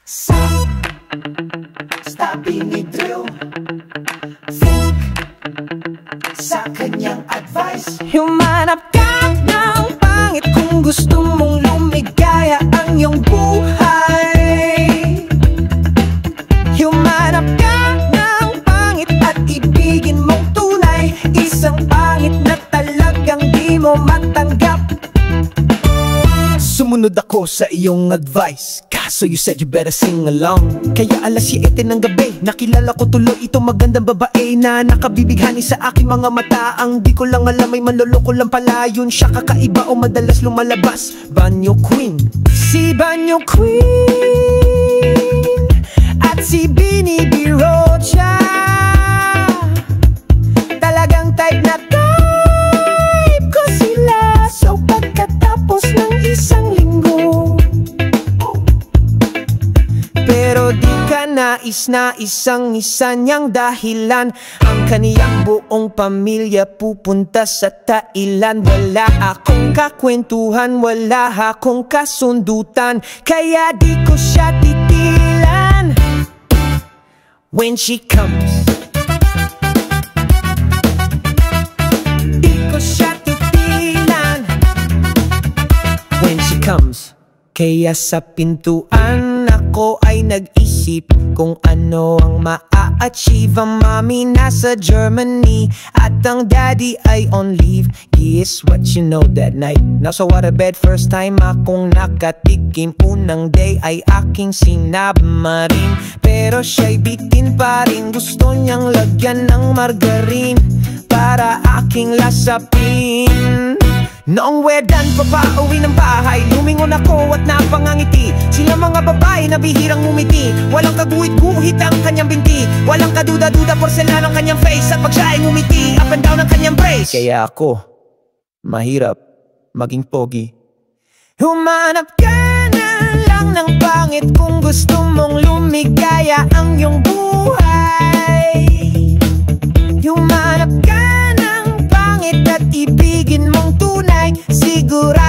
Stop binidrill. Think sa kanyang advice. Humanap ka ng pangit kung gusto mong lumigaya ang iyong buhay. Humanap ka ng pangit at ibigin mong tunay. Isang pangit na talagang di mo matanggap. Sumunod ako sa iyong advice, kaso you said you better sing along. Kaya alas 7 ng gabi, nakilala ko tuloy itong magandang babae na nakabibighani sa aking mga mata. Ang di ko lang alam ay manloloko lang pala yun. Siya kakaiba o madalas lumalabas, Banyo Queen. Si Banyo Queen at si binibiro siya. Talagang type na type ko sila. So pagkatapos ng isang linggo, pero di ka nais na isang-isa niyang dahilan. Ang kaniyang buong pamilya pupunta sa Thailand. Wala akong kakwentuhan, wala akong kasundutan, kaya di ko siya titilan. When she comes, di ko siya titilan. When she comes, kaya sa pintuan ako ay nag-isip kung ano ang maa-achieve. Ang mami nasa Germany at ang daddy ay on leave. Yes, what you know that night, nasa waterbed first time akong nakatikim. Unang day ay aking sinabmarin, pero siya'y bitin pa rin. Gusto niyang lagyan ng margarine para aking lasapin. Noong wedan pa pauwi ng bahay, lumingon ako at napangangiti. Sila mga babae na bihirang ngumiti. Walang kaguhit-guhit ang kanyang binti. Walang kaduda-duda porselan ang kanyang face. At pag siya ay ngumiti, up and down ang kanyang brace. Kaya ako, mahirap maging pogi. Humanap ka na lang ng pangit kung gusto mong lumigaya ang iyong buhay. Humanap ka ng pangit at ibigin mong tunay. Sigurado